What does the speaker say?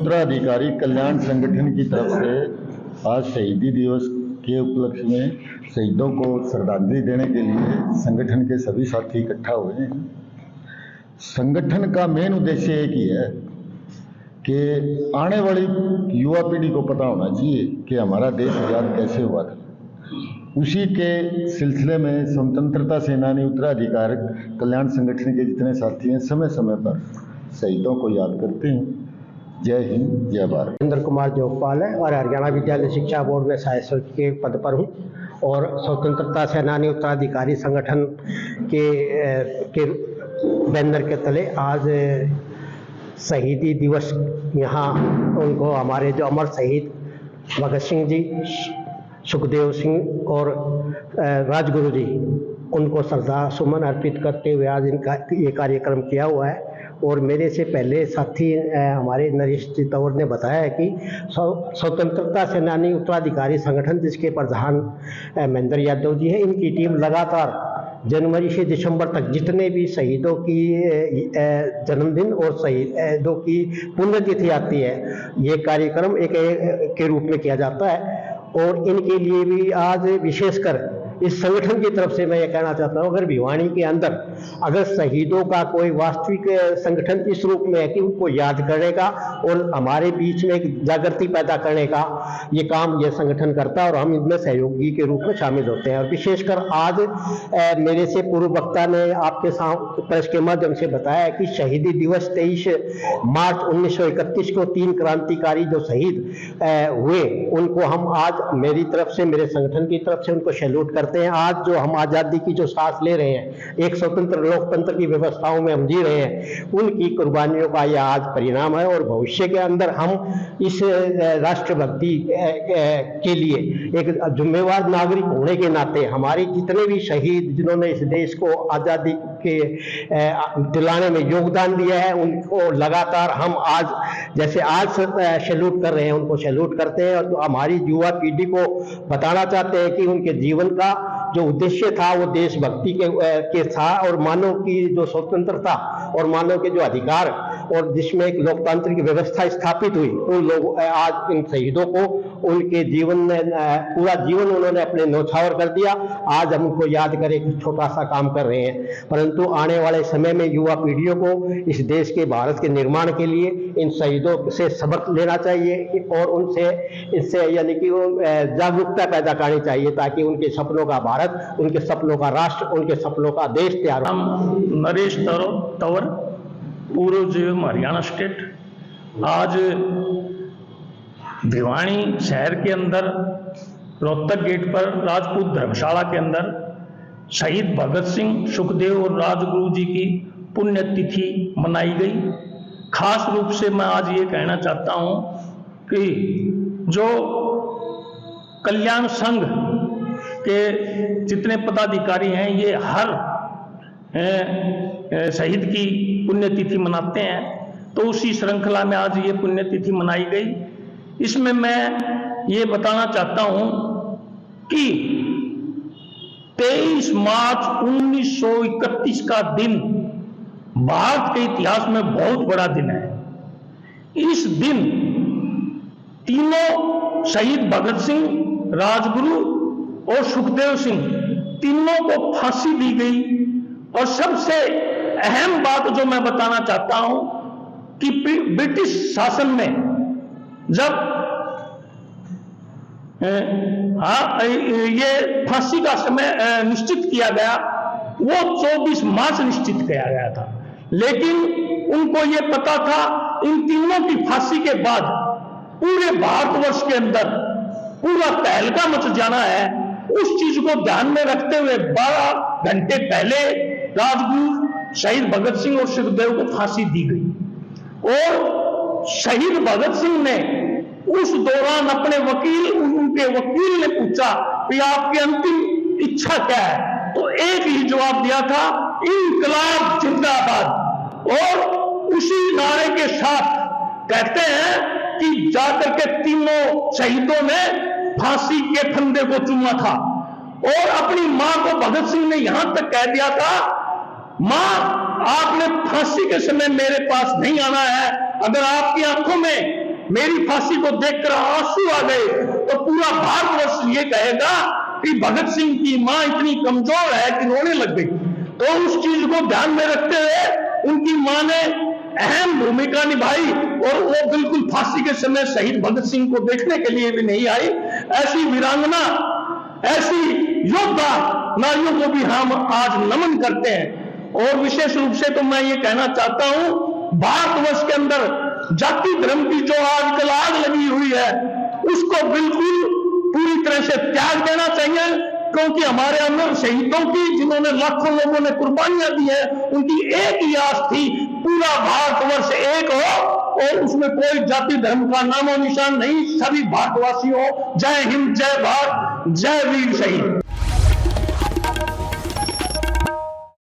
उत्तराधिकारी कल्याण संगठन की तरफ से आज शहीदी दिवस के उपलक्ष्य में शहीदों को श्रद्धांजलि देने के लिए संगठन के सभी साथी इकट्ठा हुए हैं। संगठन का मेन उद्देश्य एक ही है कि आने वाली युवा पीढ़ी को पता होना चाहिए कि हमारा देश आजाद कैसे हुआ था। उसी के सिलसिले में स्वतंत्रता सेनानी उत्तराधिकारी कल्याण संगठन के जितने साथी हैं समय समय पर शहीदों को याद करते हैं। जय हिंद, जय भारत। इंद्र कुमार जोगपाल है और हरियाणा विद्यालय शिक्षा बोर्ड में सहायक सचिव के पद पर हूँ और स्वतंत्रता सेनानी उत्तराधिकारी संगठन के बैनर के तले आज शहीदी दिवस यहाँ उनको हमारे जो अमर शहीद भगत सिंह जी, सुखदेव सिंह और राजगुरु जी, उनको श्रद्धा सुमन अर्पित करते हुए आज इनका ये कार्यक्रम किया हुआ है। और मेरे से पहले साथी हमारे नरेश जी तंवर ने बताया है कि स्वतंत्रता सेनानी उत्तराधिकारी संगठन जिसके प्रधान महेंद्र यादव जी हैं, इनकी टीम लगातार जनवरी से दिसंबर तक जितने भी शहीदों की जन्मदिन और शहीदों की पुण्यतिथि आती है, ये कार्यक्रम एक के रूप में किया जाता है। और इनके लिए भी आज विशेषकर इस संगठन की तरफ से मैं ये कहना चाहता हूँ, अगर भिवानी के अंदर अगर शहीदों का कोई वास्तविक संगठन इस रूप में है कि उनको याद करने का और हमारे बीच में एक जागृति पैदा करने का ये काम ये संगठन करता है और हम इनमें सहयोगी के रूप में शामिल होते हैं। और विशेषकर आज मेरे से पूर्व वक्ता ने आपके प्रेस के माध्यम से बताया कि शहीदी दिवस 23 मार्च 1931 को 3 क्रांतिकारी जो शहीद हुए उनको हम आज मेरी तरफ से, मेरे संगठन की तरफ से उनको सैल्यूट करते हैं। आज जो हम आज़ादी की जो सांस ले रहे हैं, एक स्वतंत्र लोकतंत्र की व्यवस्थाओं में हम जी रहे हैं, उनकी कुर्बानियों का यह आज परिणाम है। और भविष्य के अंदर हम इस राष्ट्रभक्ति के लिए एक जिम्मेवार नागरिक होने के नाते हमारे जितने भी शहीद जिन्होंने इस देश को आज़ादी के दिलाने में योगदान दिया है, उनको लगातार हम आज जैसे आज सैल्यूट कर रहे हैं, उनको सैल्यूट करते हैं। और हमारी युवा पीढ़ी को बताना चाहते हैं कि उनके जीवन का जो उद्देश्य था वो देशभक्ति के था और मानव की जो स्वतंत्रता और मानव के जो अधिकार और जिसमें एक लोकतांत्रिक व्यवस्था स्थापित हुई, उन लोग आज इन शहीदों को उनके जीवन में पूरा जीवन उन्होंने अपने न्यौछावर कर दिया। आज हम उनको याद करें एक छोटा सा काम कर रहे हैं, परंतु आने वाले समय में युवा पीढ़ियों को इस देश के भारत के निर्माण के लिए इन शहीदों से सबक लेना चाहिए और उनसे इससे यानी कि वो जागरूकता पैदा करनी चाहिए ताकि उनके सपनों का भारत, उनके सपनों का राष्ट्र, उनके सपनों का देश तैयार हो। हम नरेश तंवर, पूर्व जीएम हरियाणा स्टेट, आज भिवानी शहर के अंदर रोहतक गेट पर राजपूत धर्मशाला के अंदर शहीद भगत सिंह, सुखदेव और राजगुरु जी की पुण्यतिथि मनाई गई। खास रूप से मैं आज ये कहना चाहता हूं कि जो कल्याण संघ के जितने पदाधिकारी हैं ये हर शहीद की पुण्यतिथि मनाते हैं, तो उसी श्रृंखला में आज ये पुण्यतिथि मनाई गई। इसमें मैं ये बताना चाहता हूं कि 23 मार्च 1931 का दिन भारत के इतिहास में बहुत बड़ा दिन है। इस दिन तीनों शहीद भगत सिंह, राजगुरु और सुखदेव सिंह तीनों को फांसी दी गई। और सबसे अहम बात जो मैं बताना चाहता हूं कि ब्रिटिश शासन में जब ये फांसी का समय निश्चित किया गया, वो 24 मार्च निश्चित किया गया था, लेकिन उनको ये पता था इन तीनों की फांसी के बाद पूरे भारतवर्ष के अंदर पूरा तहलका मच जाना है। उस चीज को ध्यान में रखते हुए 12 घंटे पहले राजगुरु शहीद भगत सिंह और सुखदेव को फांसी दी गई। और शहीद भगत सिंह ने उस दौरान अपने उनके वकील ने पूछा कि आपकी अंतिम इच्छा क्या है, तो एक ही जवाब दिया था, इंकलाब जिंदाबाद। और उसी नारे के साथ कहते हैं कि जाकर के तीनों शहीदों ने फांसी के फंदे को चूमा था। और अपनी मां को भगत सिंह ने यहां तक कह दिया था, मां आपने फांसी के समय मेरे पास नहीं आना है, अगर आपकी आंखों में मेरी फांसी को देखकर आंसू आ गए तो पूरा भारतवर्ष ये कहेगा कि भगत सिंह की मां इतनी कमजोर है कि रोने लग गई। तो उस चीज को ध्यान में रखते हुए उनकी मां ने अहम भूमिका निभाई और वो बिल्कुल फांसी के समय शहीद भगत सिंह को देखने के लिए भी नहीं आई। ऐसी वीरांगना, ऐसी योद्धा नारियों को भी हम आज नमन करते हैं। और विशेष रूप से तो मैं ये कहना चाहता हूं, भारतवर्ष के अंदर जाति धर्म की जो आजकल आग लगी हुई है उसको बिल्कुल पूरी तरह से त्याग देना चाहिए, क्योंकि हमारे अंदर शहीदों की, जिन्होंने लाखों लोगों ने कुर्बानियां दी है, उनकी एक ही आस थी, पूरा भारतवर्ष एक हो और उसमें कोई जाति धर्म का नामो निशान नहीं, सभी भारतवासी हो। जय हिंद, जय भारत, जय वीर शहीद।